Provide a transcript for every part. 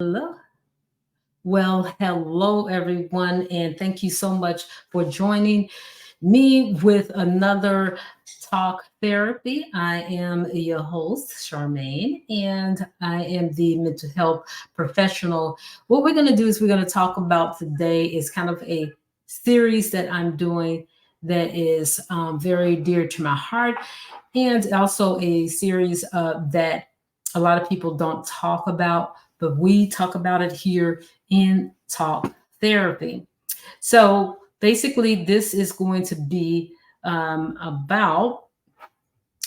Hello. Well, hello, everyone, and thank you so much for joining me with another talk therapy. I am your host, Charmaine, and I am the mental health professional. What we're going to do is we're going to talk about today is kind of a series that I'm doing that is very dear to my heart, and also a series that a lot of people don't talk about, but we talk about it here in talk therapy. So basically, this is going to be about,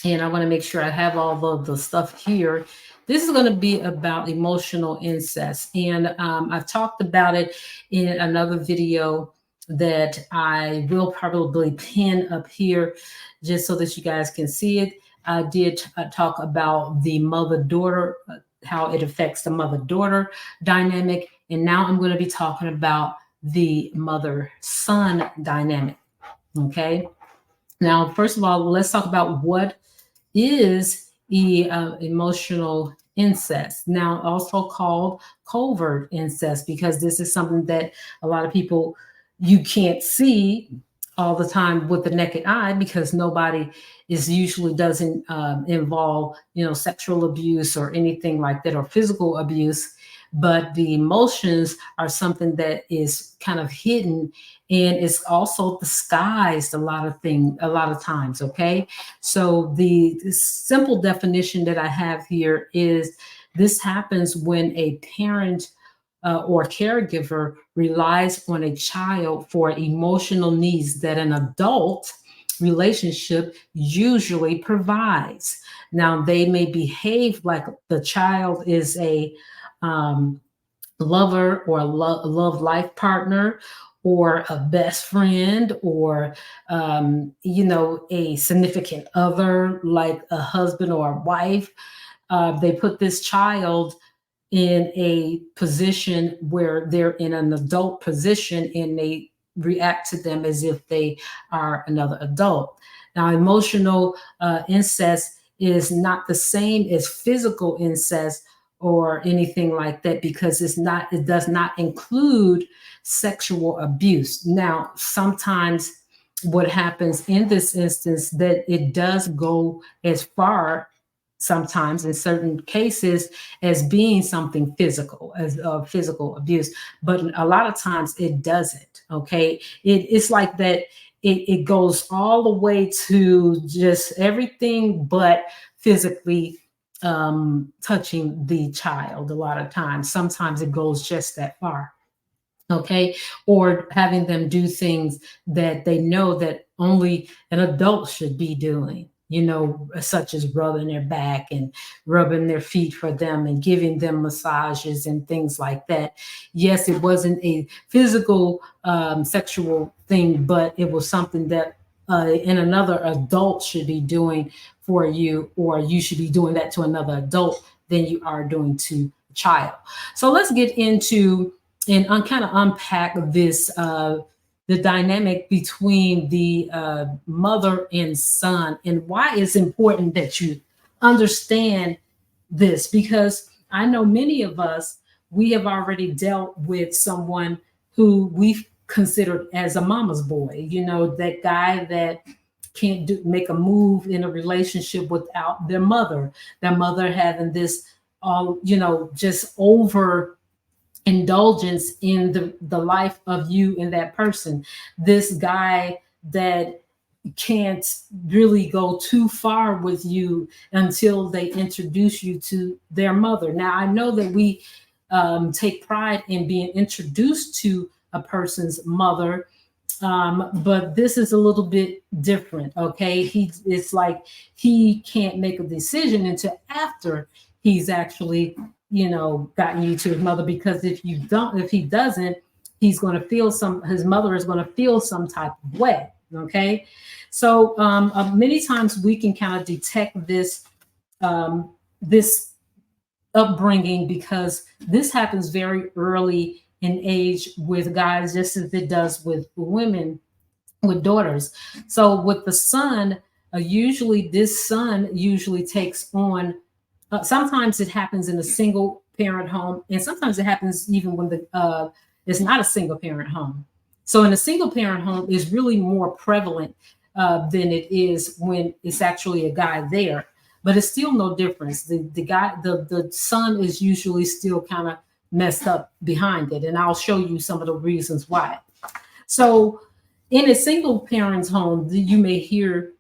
and I want to make sure I have all of the stuff here. This is going to be about emotional incest. And I've talked about it in another video that I will probably pin up here just so that you guys can see it. I did talk about the mother daughter, how it affects the mother daughter dynamic. And now I'm going to be talking about the mother son dynamic. Okay. Now, first of all, let's talk about what is emotional incest, now also called covert incest, because this is something that a lot of people, you can't see all the time with the naked eye, because nobody is usually doesn't involve sexual abuse or anything like that, or physical abuse, but the emotions are something that is kind of hidden, and it's also disguised a lot of times. Okay, so the simple definition that I have here is this happens when a parent or caregiver relies on a child for emotional needs that an adult relationship usually provides. Now, they may behave like the child is a um, lover or a love life partner, or a best friend, or a significant other like a husband or a wife. They put this child in a position where they're in an adult position, and they react to them as if they are another adult. Now, emotional incest is not the same as physical incest or anything like that, because it does not include sexual abuse. Now, sometimes what happens in this instance, that it does go as far, sometimes in certain cases, as being something physical, as physical abuse, but a lot of times it doesn't. Okay, it's like that. It goes all the way to just everything but physically touching the child. A lot of times, sometimes it goes just that far. Okay, or having them do things that they know that only an adult should be doing, such as rubbing their back and rubbing their feet for them and giving them massages and things like that. Yes, it wasn't a physical sexual thing, but it was something that and another adult should be doing for you, or you should be doing that to another adult than you are doing to a child. So let's get into and kind of unpack this the dynamic between the mother and son, and why it's important that you understand this, because I know many of us, we have already dealt with someone who we've considered as a mama's boy, that guy that can't make a move in a relationship without their mother having this all, just over indulgence in the life of you and that person. This guy that can't really go too far with you until they introduce you to their mother. Now, I know that we take pride in being introduced to a person's mother, but this is a little bit different. Okay, it's like he can't make a decision until after he's actually gotten you to his mother, because if he doesn't, he's going to feel his mother is going to feel some type of way. Okay, so many times we can kind of detect this upbringing, because this happens very early in age with guys, just as it does with women, with daughters. So with the son, this son usually takes on, sometimes it happens in a single parent home, and sometimes it happens even when the it's not a single parent home. So in a single parent home is really more prevalent than it is when it's actually a guy there. But it's still no difference. The guy, the son is usually still kind of messed up behind it, and I'll show you some of the reasons why. So in a single parent's home, you may hear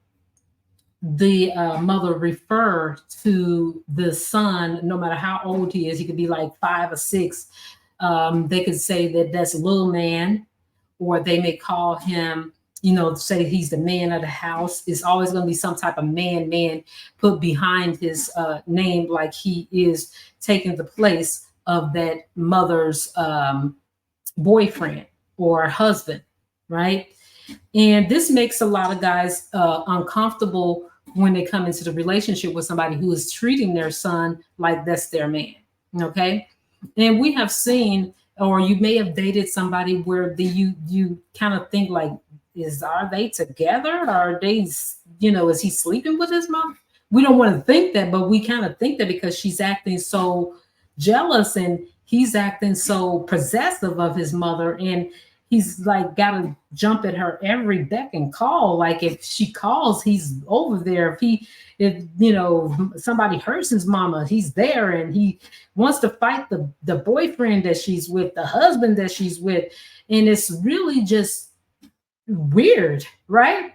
the mother refer to the son, no matter how old he is. He could be like 5 or 6. They could say that that's a little man, or they may call him, say he's the man of the house. It's always going to be some type of man put behind his name, like he is taking the place of that mother's boyfriend or husband, right? And this makes a lot of guys uncomfortable when they come into the relationship with somebody who is treating their son like that's their man. Okay. And we have seen, or you may have dated somebody where you kind of think like, are they together? Or are they, is he sleeping with his mom? We don't want to think that, but we kind of think that because she's acting so jealous and he's acting so possessive of his mother, and he's like got to jump at her every beck and call. Like if she calls, he's over there. If somebody hurts his mama, he's there, and he wants to fight the boyfriend that she's with, the husband that she's with. And it's really just weird, right?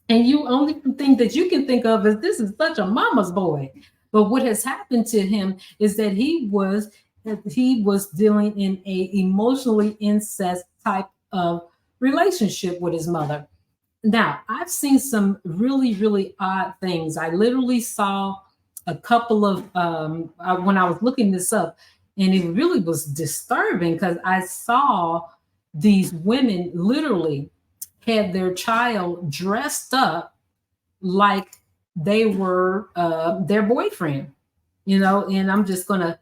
And you only thing that you can think of is this is such a mama's boy. But what has happened to him is that he was dealing in a emotionally incest type of relationship with his mother. Now, I've seen some really, really odd things. I literally saw a couple of when I was looking this up, and it really was disturbing because I saw these women literally had their child dressed up like they were their boyfriend, and I'm just gonna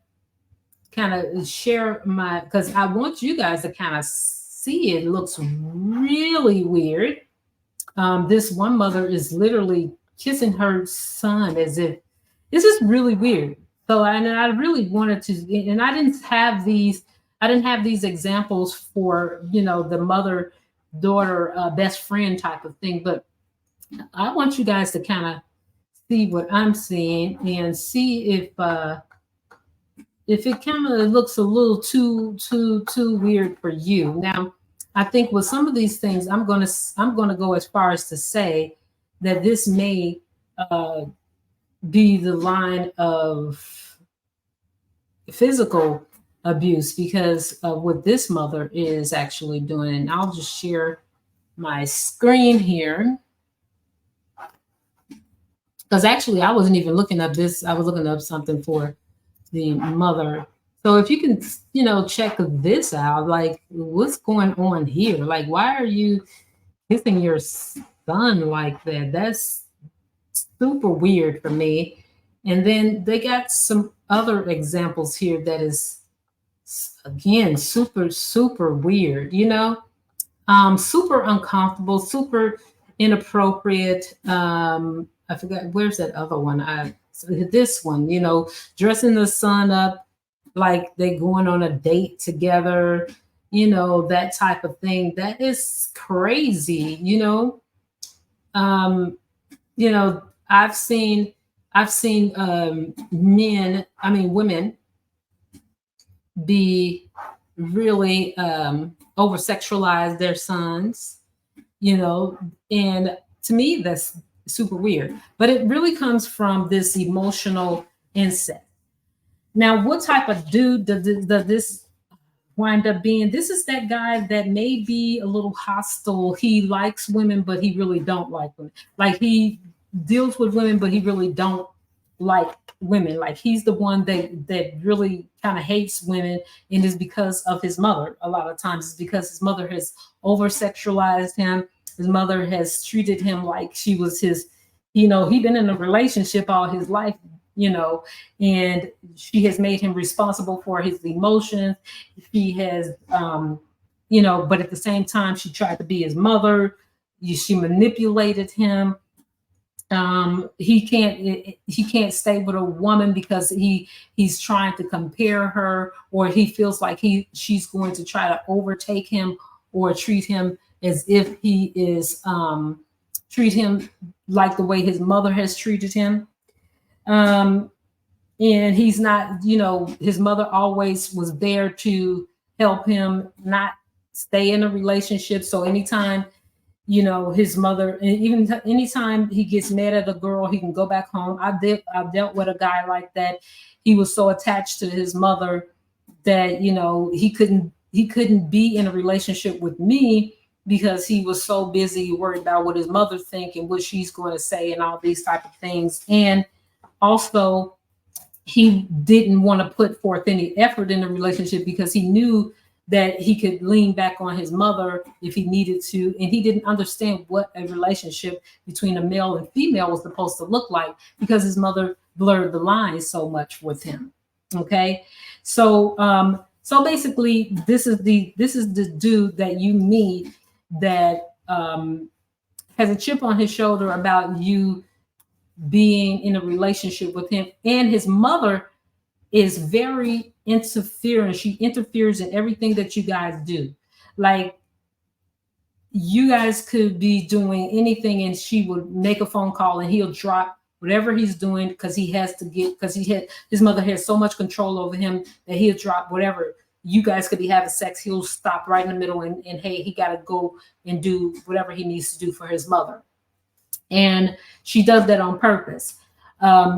kind of share because I want you guys to kind of see it. It looks really weird. This one mother is literally kissing her son as if this is really weird. So, and I really wanted to, and I didn't have these examples for, the mother, daughter, best friend type of thing. But I want you guys to kind of see what I'm seeing and see if it kind of looks a little too weird for you. Now, I think with some of these things, I'm gonna go as far as to say that this may be the line of physical abuse because of what this mother is actually doing. And I'll just share my screen here. Because actually, I wasn't even looking up this. I was looking up something for the mother. So if you can, check this out, like what's going on here? Like, why are you kissing your son like that? That's super weird for me. And then they got some other examples here that is, again, super, super weird, super uncomfortable, super inappropriate. I forgot, where's that other one? This one, dressing the son up like they going on a date together, that type of thing. That is crazy, I've seen women be really over sexualize their sons, and to me that's super weird, but it really comes from this emotional incest. Now, what type of dude does this wind up being? This is that guy that may be a little hostile. He likes women, but he really don't like women. Like he deals with women, but he really don't like women. Like he's the one that really kind of hates women, and is because of his mother. A lot of times it's because his mother has over sexualized him. His mother has treated him like she was his, he'd been in a relationship all his life, and she has made him responsible for his emotions. She has, but at the same time, she tried to be his mother. She manipulated him. He can't stay with a woman because he's trying to compare her, or he feels like she's going to try to overtake him or treat him as if he is treat him like the way his mother has treated him. um and he's not, his mother always was there to help him not stay in a relationship. So anytime, his mother, and even anytime he gets mad at a girl, he can go back home. I've dealt with a guy like that. He was so attached to his mother that, he couldn't be in a relationship with me because he was so busy worried about what his mother think and what she's going to say and all these type of things. And also, he didn't want to put forth any effort in the relationship because he knew that he could lean back on his mother if he needed to. And he didn't understand what a relationship between a male and female was supposed to look like because his mother blurred the lines so much with him. Okay. So basically this is the dude that you meet that has a chip on his shoulder about you being in a relationship with him. And his mother is very interfering. She interferes in everything that you guys do. Like, you guys could be doing anything and she would make a phone call and he'll drop whatever he's doing because he has to get, because his mother has so much control over him that he'll drop whatever. You guys could be having sex, he'll stop right in the middle and hey, he got to go and do whatever he needs to do for his mother. And she does that on purpose.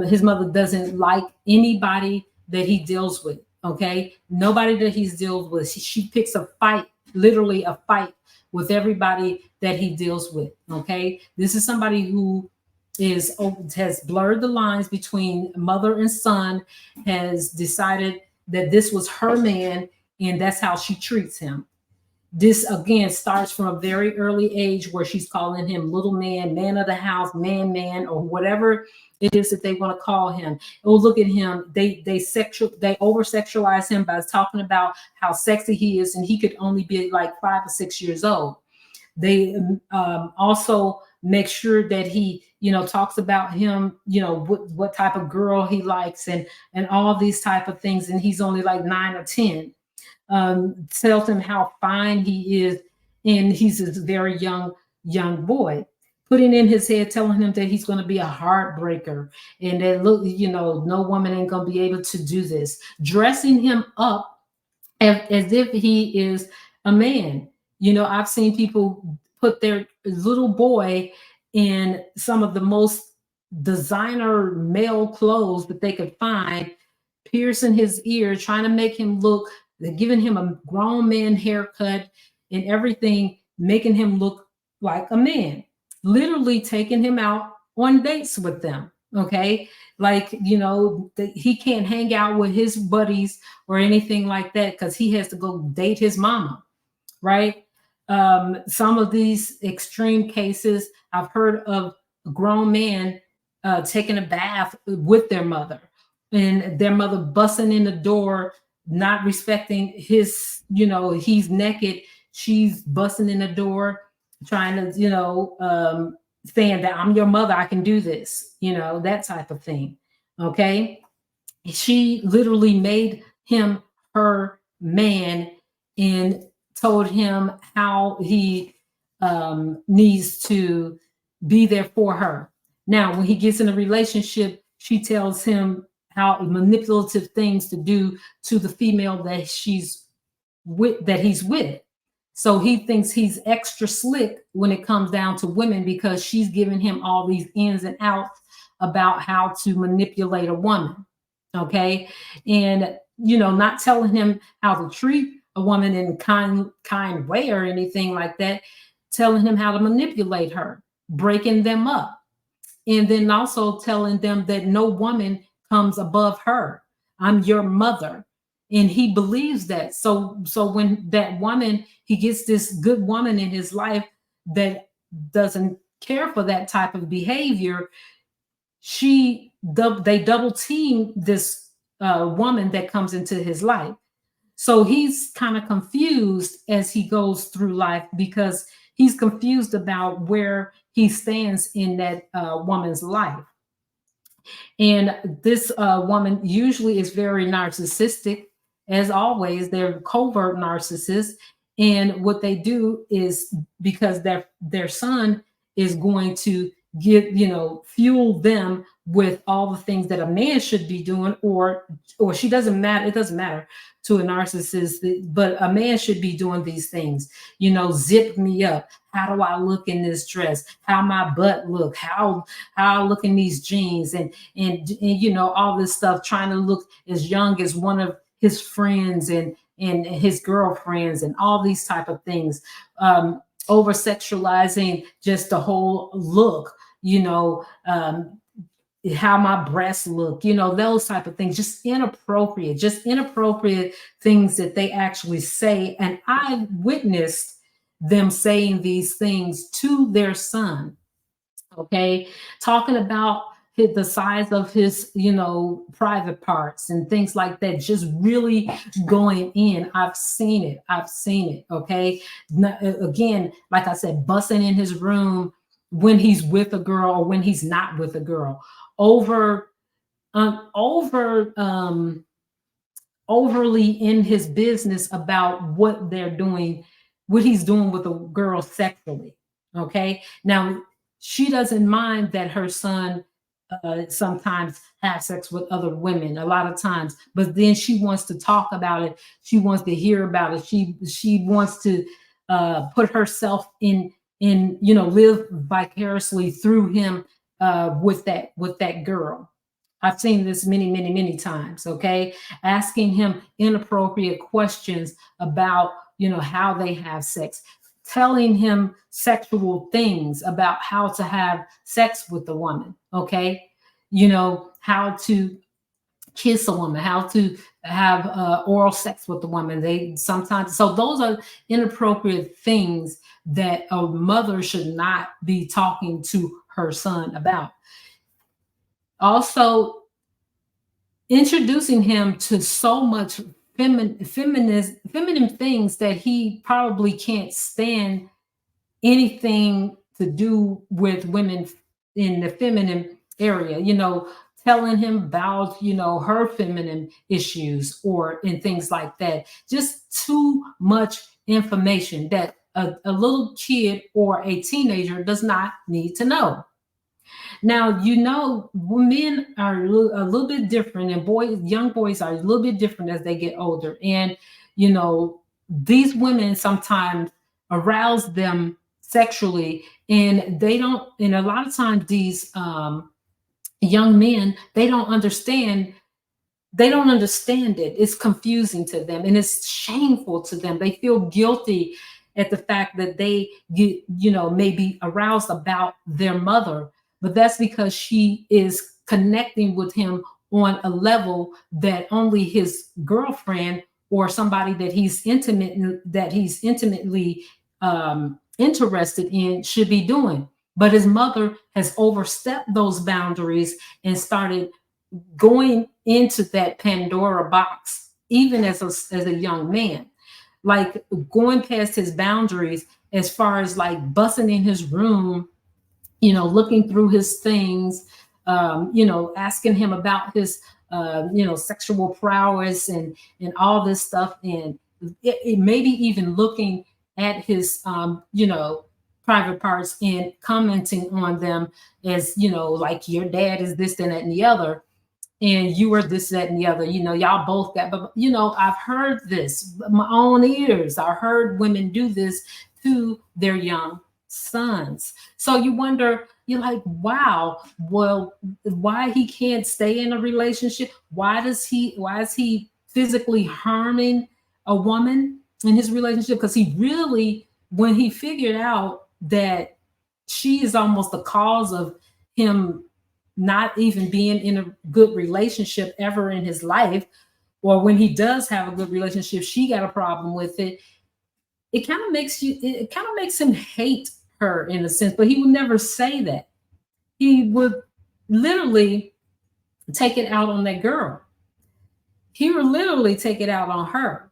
His mother doesn't like anybody that he deals with. Okay, nobody that he's deals with. She picks a fight, literally a fight with everybody that he deals with. Okay, this is somebody who has blurred the lines between mother and son, has decided that this was her man, and that's how she treats him. This again starts from a very early age where she's calling him little man, man of the house, man, or whatever it is that they want to call him. Oh, look at him. They over sexualize him by talking about how sexy he is, and he could only be like 5 or 6 years old. They also make sure that he, talks about him, what type of girl he likes and all these type of things. And he's only like 9 or 10. Tells him how fine he is, and he's a very young boy, putting in his head, telling him that he's going to be a heartbreaker, and that look, no woman ain't going to be able to do this, dressing him up as if he is a man. I've seen people put their little boy in some of the most designer male clothes that they could find, piercing his ear, trying to make him look. They're giving him a grown man haircut and everything, making him look like a man, literally taking him out on dates with them. Okay. Like, he can't hang out with his buddies or anything like that because he has to go date his mama. Right. Some of these extreme cases, I've heard of a grown man taking a bath with their mother, and their mother busting in the door, not respecting his, he's naked. She's busting in the door, trying to, saying that I'm your mother, I can do this, that type of thing. Okay. She literally made him her man and told him how he needs to be there for her. Now, when he gets in a relationship, she tells him how manipulative things to do to the female that he's with. So he thinks he's extra slick when it comes down to women because she's giving him all these ins and outs about how to manipulate a woman. Okay. And, not telling him how to treat a woman in kind way or anything like that, telling him how to manipulate her, breaking them up. And then also telling them that no woman comes above her. I'm your mother. And he believes that. So when that woman, he gets this good woman in his life that doesn't care for that type of behavior, they double team this woman that comes into his life. So he's kind of confused as he goes through life because he's confused about where he stands in that woman's life. And this woman usually is very narcissistic. As always, they're covert narcissists. And what they do is, because their son is going to give, fuel them with all the things that a man should be doing, or she doesn't matter. It doesn't matter to a narcissist, but a man should be doing these things. Zip me up. How do I look in this dress? How my butt look? How I look in these jeans? And all this stuff, trying to look as young as one of his friends and his girlfriends, and all these type of things. Over sexualizing just the whole look, how my breasts look, those type of things. Just inappropriate things that they actually say. And I witnessed them saying these things to their son. Okay, talking about the size of his private parts and things like that, just really going in. I've seen it. Okay, again, like I said, busting in his room when he's with a girl or when he's not with a girl, over over overly in his business about what he's doing with a girl sexually. Okay. Now, she doesn't mind that her son sometimes has sex with other women, a lot of times, but then she wants to talk about it. She wants to hear about it. She wants to put herself in live vicariously through him, with that girl. I've seen this many, many, many times. Okay. Asking him inappropriate questions about, how they have sex, telling him sexual things about how to have sex with the woman. Okay. How to kiss a woman, how to have oral sex with the woman. They sometimes, so those are inappropriate things that a mother should not be talking to her son about. Also, introducing him to so much feminine things that he probably can't stand anything to do with women in the feminine area. Telling him about her feminine issues, or and things like that. Just too much information that a little kid or a teenager does not need to know. Now, men are a little bit different, and young boys are a little bit different as they get older. And, these women sometimes arouse them sexually, and and a lot of times these young men, they don't understand it. It's confusing to them, and it's shameful to them. They feel guilty at the fact that they get, maybe aroused about their mother, but that's because she is connecting with him on a level that only his girlfriend, or somebody that he's intimately interested in, should be doing. But his mother has overstepped those boundaries and started going into that Pandora box, even as a young man, like going past his boundaries, as far as like busting in his room, looking through his things, asking him about his, sexual prowess and all this stuff, and it maybe even looking at his, private parts and commenting on them, as like, your dad is this, and that, and the other, and you are this, that, and the other. Y'all both got, but I've heard this with my own ears. I heard women do this to their young sons. So you wonder, you're like, wow, well, why he can't stay in a relationship? Why is he physically harming a woman in his relationship? Because he really, when he figured out that she is almost the cause of him not even being in a good relationship ever in his life, or when he does have a good relationship, she got a problem with it. It kind of makes him hate her in a sense, but he would never say that. He would literally take it out on that girl. He would literally take it out on her.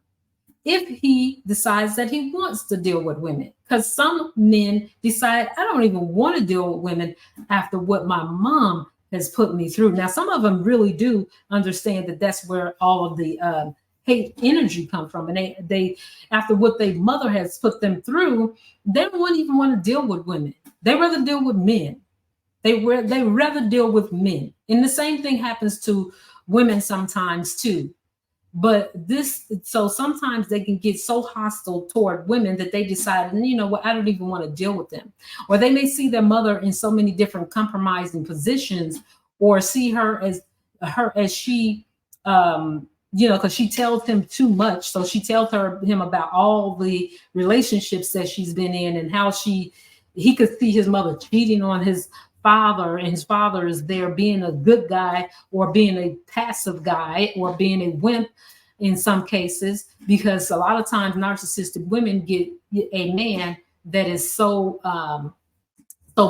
if he decides that he wants to deal with women. Because some men decide, I don't even want to deal with women after what my mom has put me through. Now, some of them really do understand that that's where all of the hate energy come from. And they, after what their mother has put them through, they don't even want to deal with women. They rather deal with men. They rather deal with men. And the same thing happens to women sometimes too. But so sometimes they can get so hostile toward women that they decide, you know what, I don't even want to deal with them. Or they may see their mother in so many different compromising positions, or see her as she, because she tells him too much. So she tells him about all the relationships that she's been in, and how he could see his mother cheating on his father, and his father is there being a good guy, or being a passive guy, or being a wimp in some cases, because a lot of times narcissistic women get a man that is so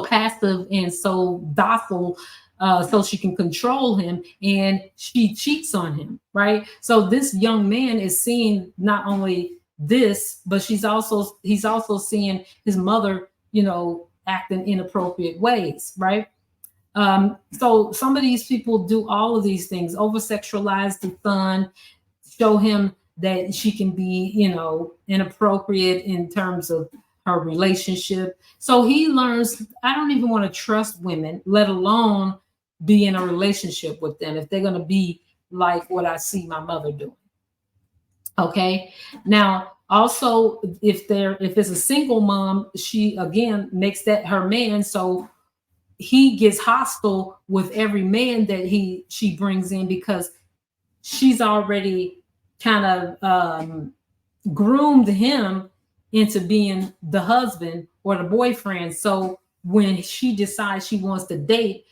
passive and so docile, so she can control him, and she cheats on him, right? So this young man is seeing not only this, but he's also seeing his mother, acting inappropriate ways, right? So some of these people do all of these things, over sexualize the son, show him that she can be, inappropriate in terms of her relationship. So he learns, I don't even want to trust women, let alone be in a relationship with them if they're going to be like what I see my mother doing. Okay. Now, also, if it's a single mom, she again makes that her man. So he gets hostile with every man that she brings in, because she's already kind of groomed him into being the husband or the boyfriend. So when she decides she wants to date,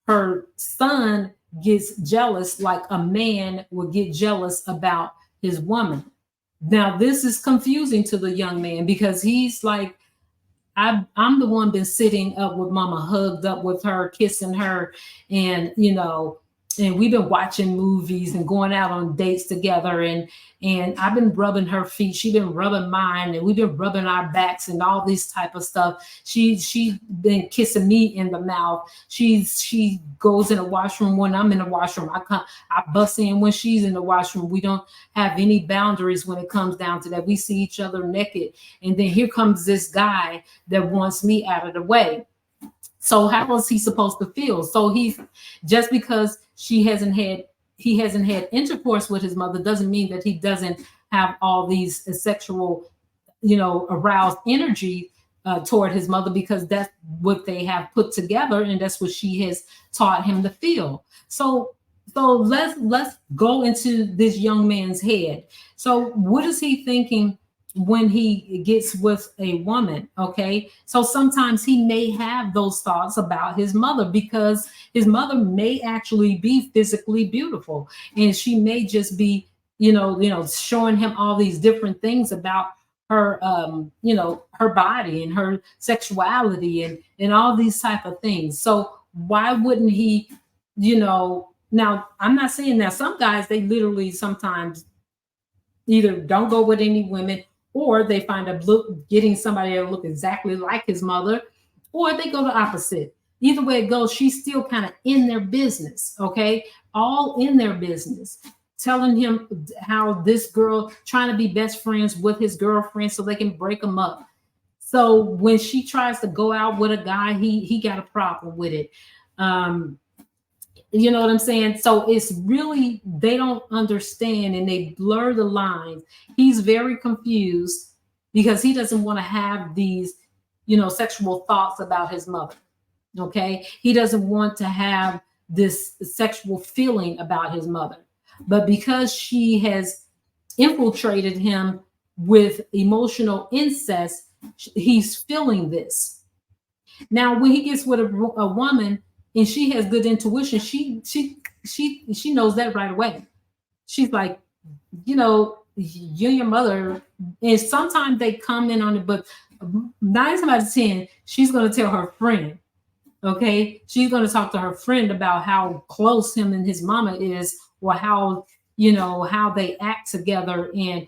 her son gets jealous, like a man would get jealous about his woman. Now, this is confusing to the young man, because he's like, I'm the one been sitting up with mama, hugged up with her, kissing her, and and we've been watching movies and going out on dates together, and I've been rubbing her feet, she's been rubbing mine, and we've been rubbing our backs and all this type of stuff. She's been kissing me in the mouth. She goes in the washroom when I'm in the washroom. I bust in when she's in the washroom. We don't have any boundaries when it comes down to that. We see each other naked, and then here comes this guy that wants me out of the way. So how is he supposed to feel? So he's, just because he hasn't had intercourse with his mother, doesn't mean that he doesn't have all these sexual, aroused energy toward his mother, because that's what they have put together, and that's what she has taught him to feel. So let's go into this young man's head. So what is he thinking when he gets with a woman? Okay, so sometimes he may have those thoughts about his mother, because his mother may actually be physically beautiful, and she may just be showing him all these different things about her her body and her sexuality, and all these type of things. So why wouldn't he, now I'm not saying that some guys, they literally sometimes either don't go with any women, or they find getting somebody that look exactly like his mother, or they go the opposite. Either way it goes, she's still kind of in their business, okay? All in their business, telling him how this girl, trying to be best friends with his girlfriend so they can break them up. So when she tries to go out with a guy, he got a problem with it. You know what I'm saying? So it's really, they don't understand, and they blur the lines. He's very confused because he doesn't want to have these, sexual thoughts about his mother. Okay. He doesn't want to have this sexual feeling about his mother. But because she has infiltrated him with emotional incest, he's feeling this. Now, when he gets with a woman, and she has good intuition, she knows that right away. She's like, you and your mother, and sometimes they comment on it, but 9 times out of 10, she's going to tell her friend. Okay, she's going to talk to her friend about how close him and his mama is, or how how they act together, and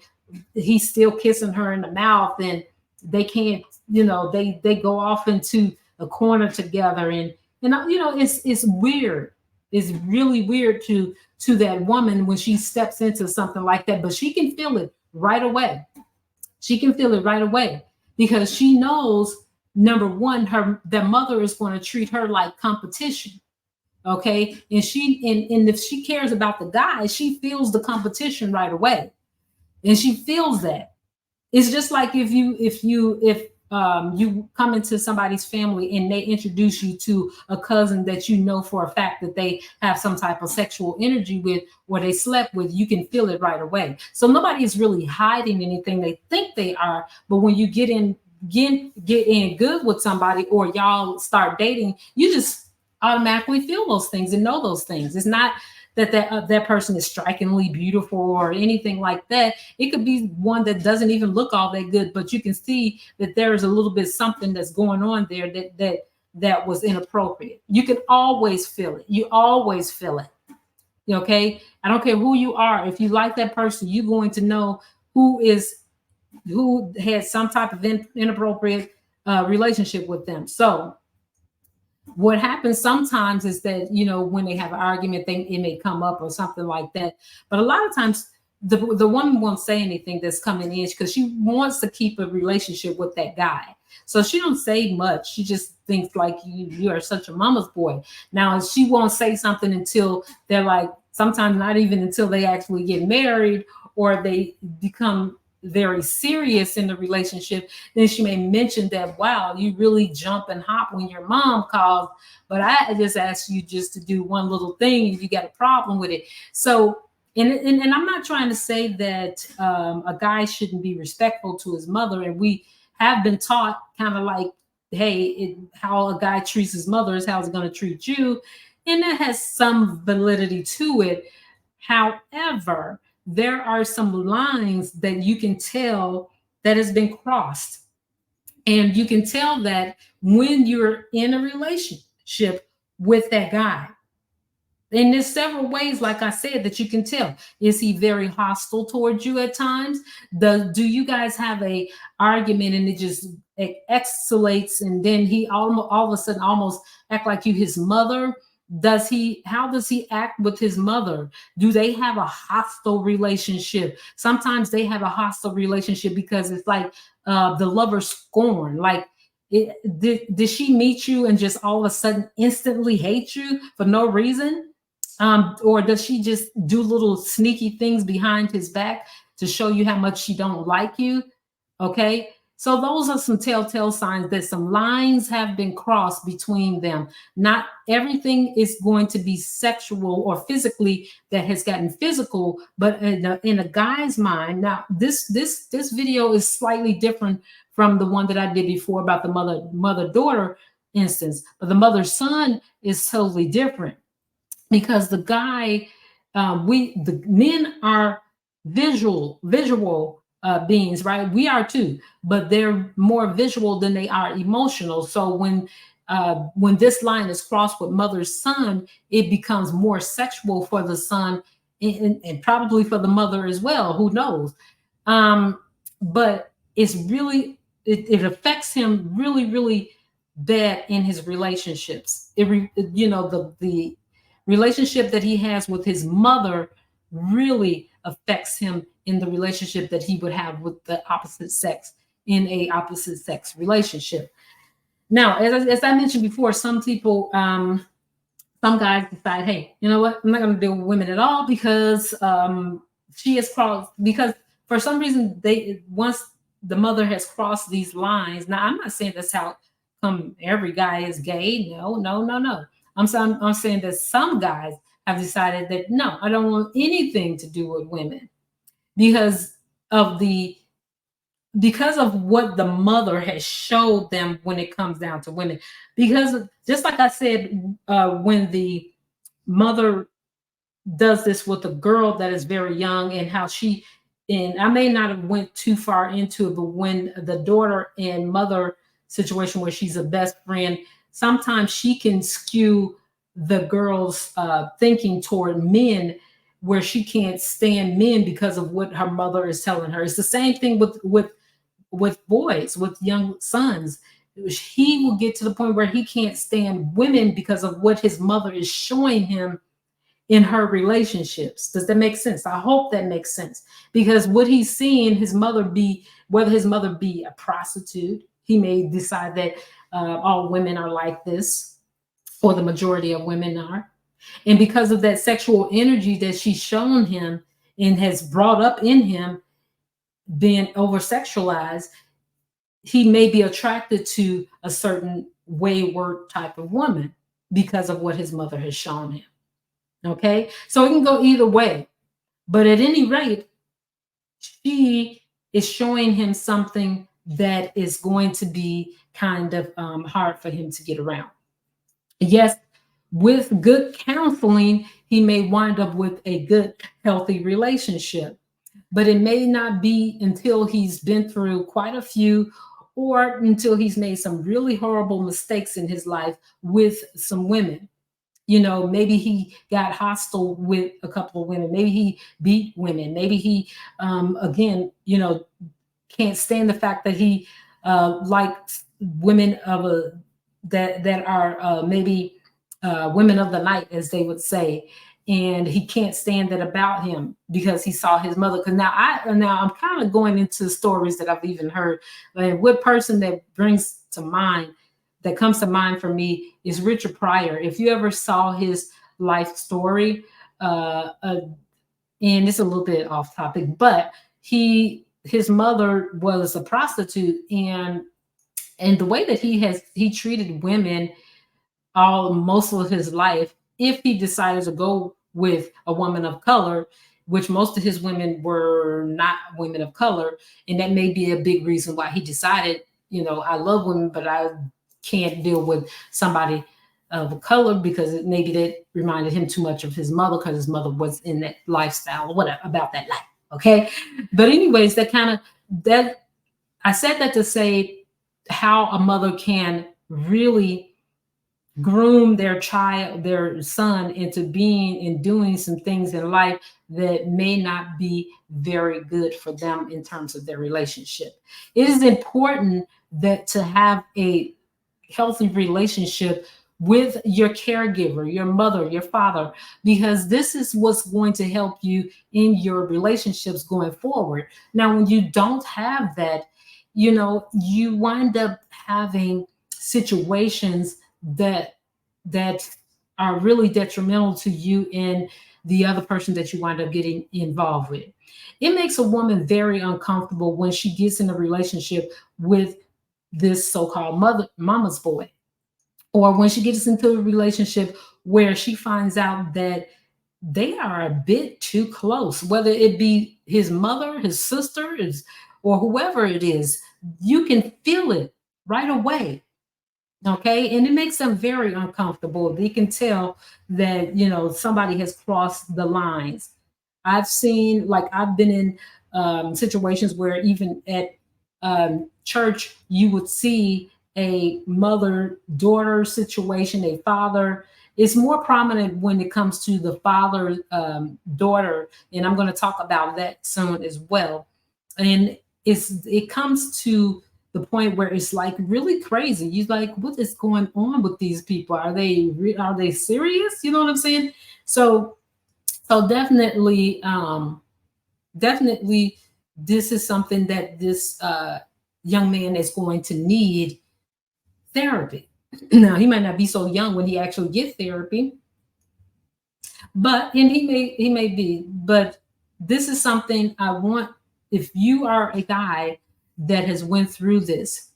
he's still kissing her in the mouth, and they can't, they go off into a corner together, and it's weird. It's really weird to that woman when she steps into something like that, but she can feel it right away. She can feel it right away because she knows, number one, their mother is going to treat her like competition. Okay. And if she cares about the guy, she feels the competition right away. And she feels that. It's just like if you come into somebody's family and they introduce you to a cousin that you know for a fact that they have some type of sexual energy with, or they slept with, you can feel it right away. So nobody is really hiding anything. They think they are, but when you get in good with somebody, or y'all start dating, you just automatically feel those things and know those things. It's not that person is strikingly beautiful or anything like that. It could be one that doesn't even look all that good, but you can see that there is a little bit something that's going on there that was inappropriate. You can always feel it. You always feel it. Okay. I don't care who you are. If you like that person, you're going to know who had some type of inappropriate relationship with them. So what happens sometimes is that, when they have an argument, it may come up or something like that. But a lot of times the woman won't say anything that's coming in because she wants to keep a relationship with that guy. So she don't say much. She just thinks like you are such a mama's boy. Now she won't say something until they're like, sometimes not even until they actually get married or they become very serious in the relationship. Then she may mention that, wow, you really jump and hop when your mom calls, but I just asked you just to do one little thing and you got a problem with it. So and I'm not trying to say that a guy shouldn't be respectful to his mother, and we have been taught kind of like, hey, how a guy treats his mother is how he's going to treat you, and that has some validity to it. However, there are some lines that you can tell that has been crossed. And you can tell that when you're in a relationship with that guy. And there's several ways, like I said, that you can tell. Is he very hostile towards you at times? Do you guys have a argument and it escalates, and then he all of a sudden almost act like you his mother? How does he act with his mother? Do they have a hostile relationship? Sometimes they have a hostile relationship because it's like the lover's scorn. Like, did she meet you and just all of a sudden instantly hate you for no reason? Or does she just do little sneaky things behind his back to show you how much she don't like you? Okay. So those are some telltale signs that some lines have been crossed between them. Not everything is going to be sexual or physically that has gotten physical, but in a guy's mind. Now, this video is slightly different from the one that I did before about the mother-daughter instance, but the mother-son is totally different because the guy, the men are visual beings, right? We are too, but they're more visual than they are emotional. So when this line is crossed with mother-son, it becomes more sexual for the son and probably for the mother as well. Who knows? But it's really it affects him really, really bad in his relationships. The relationship that he has with his mother really affects him in the relationship that he would have with the opposite sex in a opposite sex relationship. Now, as I mentioned before, some people, some guys decide, hey, you know what? I'm not going to deal with women at all because she has crossed, because for some reason once the mother has crossed these lines. Now, I'm not saying that's how come every guy is gay. No. I'm saying that some guys have decided that no, I don't want anything to do with women because of what the mother has showed them when it comes down to women. Because just like I said, when the mother does this with a girl that is very young, and how and I may not have went too far into it, but when the daughter and mother situation where she's a best friend, sometimes she can skew the girl's thinking toward men where she can't stand men because of what her mother is telling her. It's the same thing with boys, with young sons. He will get to the point where he can't stand women because of what his mother is showing him in her relationships. Does that make sense? I hope that makes sense. Because what he's seeing his mother be, whether his mother be a prostitute, he may decide that all women are like this, or the majority of women are. And because of that sexual energy that she's shown him and has brought up in him, being over sexualized, he may be attracted to a certain wayward type of woman because of what his mother has shown him. Okay. So it can go either way. But at any rate, she is showing him something that is going to be kind of hard for him to get around. Yes, with good counseling, he may wind up with a good, healthy relationship, but it may not be until he's been through quite a few, or until he's made some really horrible mistakes in his life with some women. You know, maybe he got hostile with a couple of women. Maybe he beat women. Maybe he, again, you know, can't stand the fact that he likes women of a that are maybe women of the night, as they would say, and he can't stand that about him because he saw his mother. Because now I'm kind of going into stories that I've even heard. Like, what person that brings to mind, that comes to mind for me, is Richard Pryor. If you ever saw his life story, and it's a little bit off topic, but his mother was a prostitute, and the way that he treated women all most of his life, if he decided to go with a woman of color, which most of his women were not women of color, and that may be a big reason why he decided, you know, I love women, but I can't deal with somebody of color, because maybe that reminded him too much of his mother, because his mother was in that lifestyle or whatever about that life. Okay, but anyways, that I said that to say how a mother can really groom their child, their son, into being and doing some things in life that may not be very good for them in terms of their relationship. It is important that to have a healthy relationship with your caregiver, your mother, your father, because this is what's going to help you in your relationships going forward. Now, when you don't have that, you know, you wind up having situations that are really detrimental to you and the other person that you wind up getting involved with. It makes a woman very uncomfortable when she gets in a relationship with this so-called mama's boy, or when she gets into a relationship where she finds out that they are a bit too close, whether it be his mother, his sister, or whoever it is. You can feel it right away. Okay, and it makes them very uncomfortable. They can tell that, you know, somebody has crossed the lines. I've been in situations where even at church, you would see a mother daughter situation, a father. It's more prominent when it comes to the father daughter, and I'm going to talk about that soon as well. And it comes to the point where it's like really crazy. You're like, what is going on with these people? Are they serious? You know what I'm saying? So definitely, definitely, this is something that this young man is going to need therapy. Now, he might not be so young when he actually get therapy, and he may be, but this is something I want. If you are a guy that has went through this,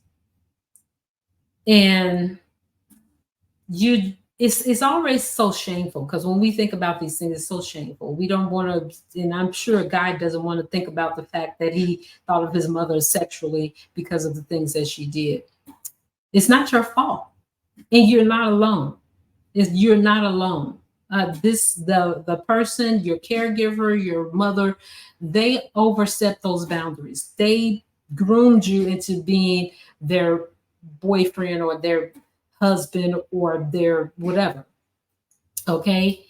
and it's always so shameful, because when we think about these things, it's so shameful. We don't want to, and I'm sure a guy doesn't want to think about the fact that he thought of his mother sexually because of the things that she did. It's not your fault, and you're not alone. You're not alone. The person, your caregiver, your mother, they overstepped those boundaries. They groomed you into being their boyfriend or their husband or their whatever. Okay.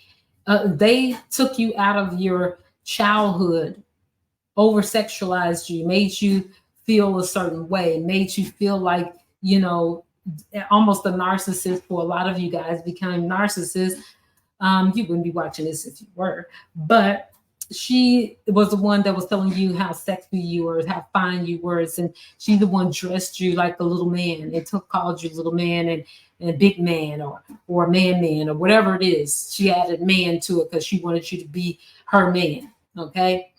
They took you out of your childhood, over sexualized you, made you feel a certain way, made you feel like, you know, almost a narcissist. For a lot of you guys becoming narcissists. You wouldn't be watching this if you were, but she was the one that was telling you how sexy you were, how fine you were, and she the one dressed you like a little man. It took called you little man and big man, or man or whatever it is. She added man to it because she wanted you to be her man. Okay.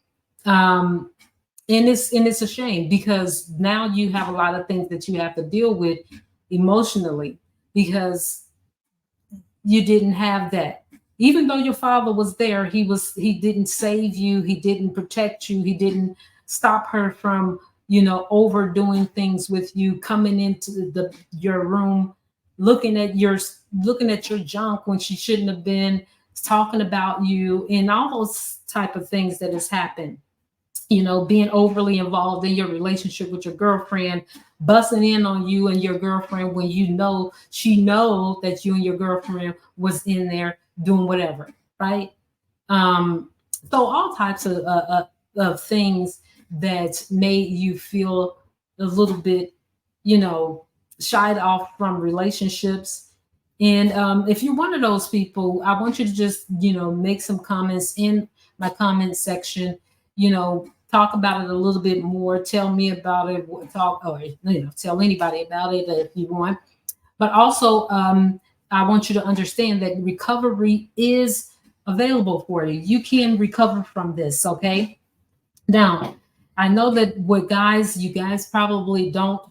Um, and it's a shame because now you have a lot of things that you have to deal with emotionally because you didn't have that. Even though your father was there, he didn't save you, he didn't protect you, he didn't stop her from, overdoing things with you, coming into the your room, looking at your junk when she shouldn't have been, talking about you, and all those type of things that has happened. Being overly involved in your relationship with your girlfriend, busting in on you and your girlfriend when she know that you and your girlfriend was in there doing whatever, right? So all types of things that made you feel a little bit, you know, shied off from relationships. And if you're one of those people, I want you to just, make some comments in my comment section, talk about it a little bit more, tell me about it, talk, or, tell anybody about it if you want. But also, I want you to understand that recovery is available for you. You can recover from this, okay? Now, I know that you guys probably don't,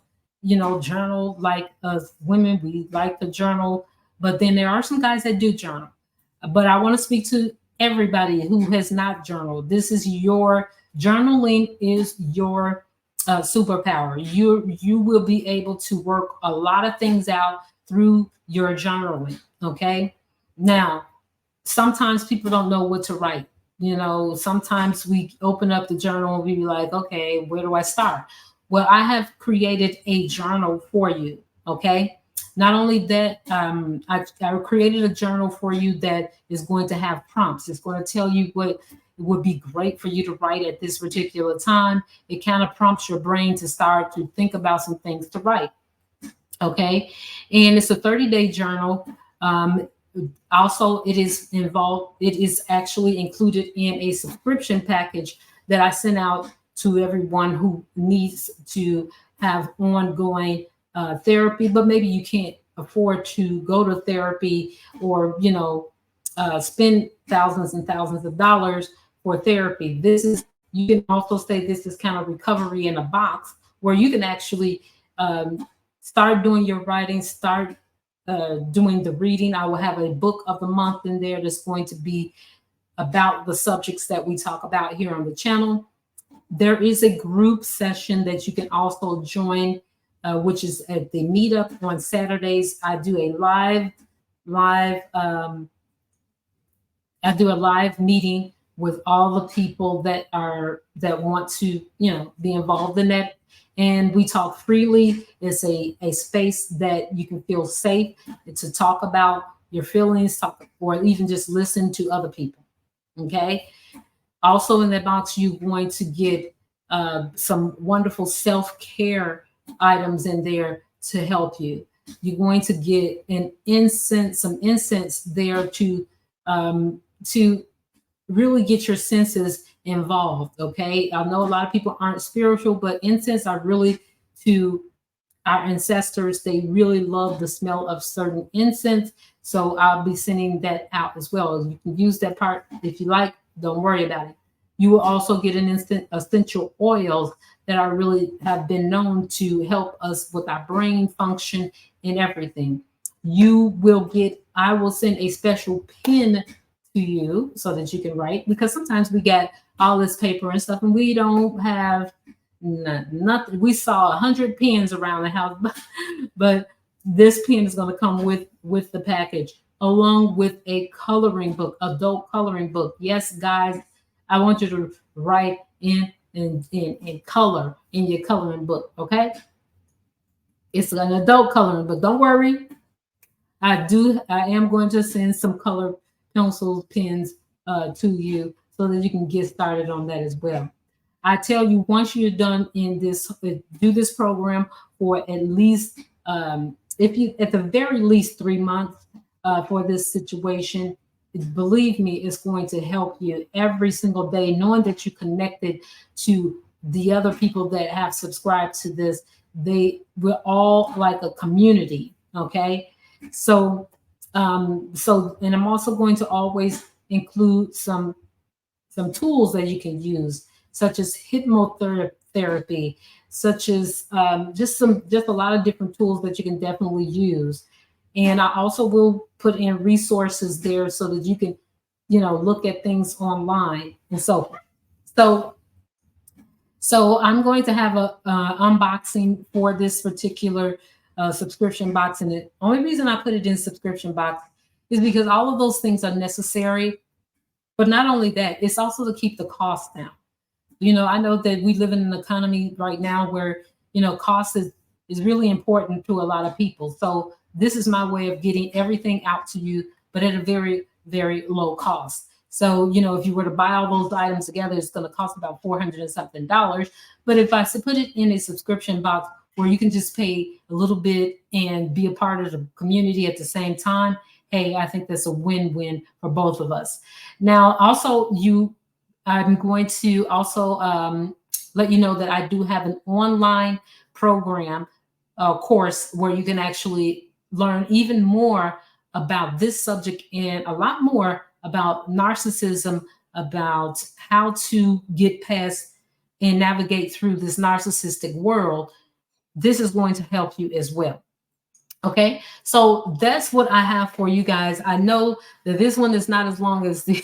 journal like us women. We like to journal, but then there are some guys that do journal. But I want to speak to everybody who has not journaled. This is your journaling is your superpower. You will be able to work a lot of things out through your journaling. Okay. Now, sometimes people don't know what to write. Sometimes we open up the journal and we be like, okay, where do I start? Well, I have created a journal for you. Okay. Not only that, I created a journal for you that is going to have prompts. It's going to tell you what would be great for you to write at this particular time. It kind of prompts your brain to start to think about some things to write. Okay. And it's a 30-day journal. Also, it is actually included in a subscription package that I sent out to everyone who needs to have ongoing therapy, but maybe you can't afford to go to therapy or, spend thousands and thousands of dollars for therapy. You can also say this is kind of recovery in a box where you can actually start doing your writing, start doing the reading. I will have a book of the month in there that's going to be about the subjects that we talk about here on the channel. There is a group session that you can also join, which is at the meetup on Saturdays. I do a live meeting with all the people that want to, be involved in that. And we talk freely. It's a space that you can feel safe to talk about your feelings, or even just listen to other people. Okay. Also in that box, you're going to get some wonderful self-care items in there to help you. You're going to get some incense there to really get your senses involved. Okay. I know a lot of people aren't spiritual, but incense are really to our ancestors. They really love the smell of certain incense. So I'll be sending that out as well. You can use that part if you like. Don't worry about it. You will also get essential oils that are really have been known to help us with our brain function and everything. I will send a special pen to you so that you can write, because sometimes we get all this paper and stuff and we don't have nothing. We saw 100 pens around the house, but this pen is going to come with the package, along with a coloring book, adult coloring book. Yes, guys, I want you to write in color in your coloring book. Okay. It's an adult coloring book. Don't worry. I am going to send some color pencils, pens to you so that you can get started on that as well. I tell you, once you're done in this, do this program for at least, if you, at the very least 3 months for this situation, believe me, it's going to help you every single day, knowing that you're connected to the other people that have subscribed to this. We're all like a community. Okay. So, and I'm also going to always include some tools that you can use, such as hypnotherapy, such as just a lot of different tools that you can definitely use. And I also will put in resources there so that you can, look at things online and so forth. So I'm going to have a unboxing for this particular subscription box, and the only reason I put it in subscription box is because all of those things are necessary. But not only that, it's also to keep the cost down. I know that we live in an economy right now where, cost is really important to a lot of people. So this is my way of getting everything out to you, but at a very, very low cost. So, if you were to buy all those items together, it's going to cost about 400 and something dollars. But if I put it in a subscription box where you can just pay a little bit and be a part of the community at the same time, hey, I think that's a win-win for both of us. Now, also, I'm going to also let you know that I do have an online program course where you can actually learn even more about this subject and a lot more about narcissism, about how to get past and navigate through this narcissistic world. This is going to help you as well. Okay, so that's what I have for you guys. I know that this one is not as long as the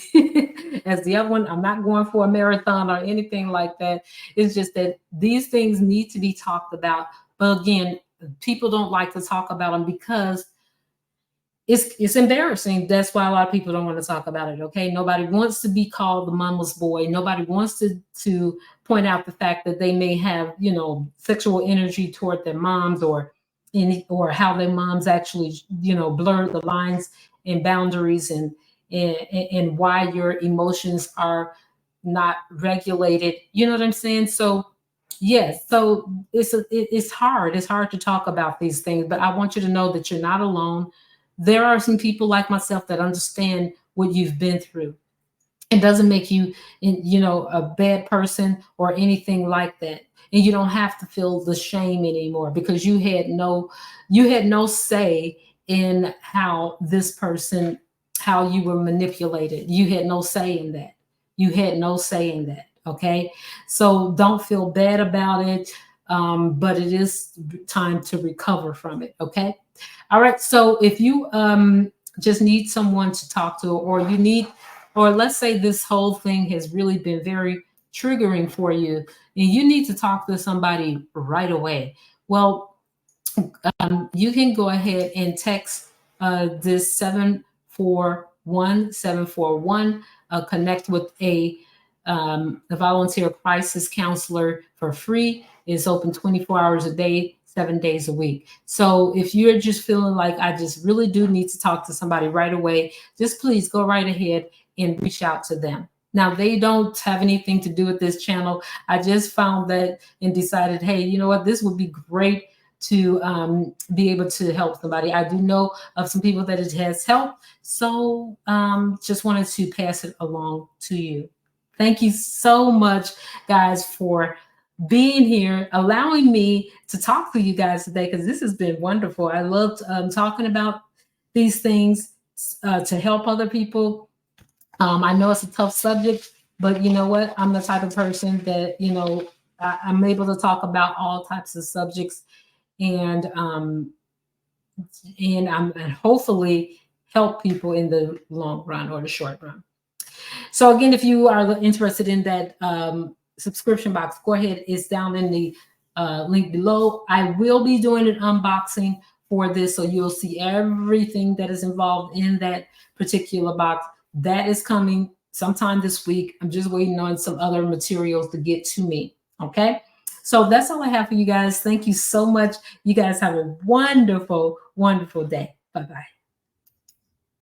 as the other one. I'm not going for a marathon or anything like that. It's just that these things need to be talked about. But again, people don't like to talk about them because it's embarrassing. That's why a lot of people don't want to talk about it. Okay, nobody wants to be called the mama's boy. Nobody wants to point out the fact that they may have sexual energy toward their moms, or how their moms actually blur the lines and boundaries, and why your emotions are not regulated. You know what I'm saying? So yes, so it's hard to talk about these things, but I want you to know that you're not alone. There are some people like myself that understand what you've been through. It doesn't make you a bad person or anything like that, and you don't have to feel the shame anymore because you had no say in how you were manipulated. You had no say in that. Okay, so don't feel bad about it, but it is time to recover from it. Okay. All right, so if you just need someone to talk to, or let's say this whole thing has really been very triggering for you and you need to talk to somebody right away, well, you can go ahead and text this 741-741, connect with a volunteer crisis counselor for free. It's open 24 hours a day, 7 days a week. So if you're just feeling like I just really do need to talk to somebody right away, just please go right ahead and reach out to them. Now, they don't have anything to do with this channel. I just found that and decided, hey, you know what? This would be great to be able to help somebody. I do know of some people that it has helped. So just wanted to pass it along to you. Thank you so much, guys, for being here, allowing me to talk to you guys today, because this has been wonderful. I loved talking about these things to help other people. I know it's a tough subject, but you know what? I'm the type of person that, I'm able to talk about all types of subjects, and and hopefully help people in the long run or the short run. So again, if you are interested in that subscription box, go ahead. It's down in the link below. I will be doing an unboxing for this, so you'll see everything that is involved in that particular box. That is coming sometime this week. I'm just waiting on some other materials to get to me. Okay. So that's all I have for you guys. Thank you so much. You guys have a wonderful, wonderful day. Bye-bye.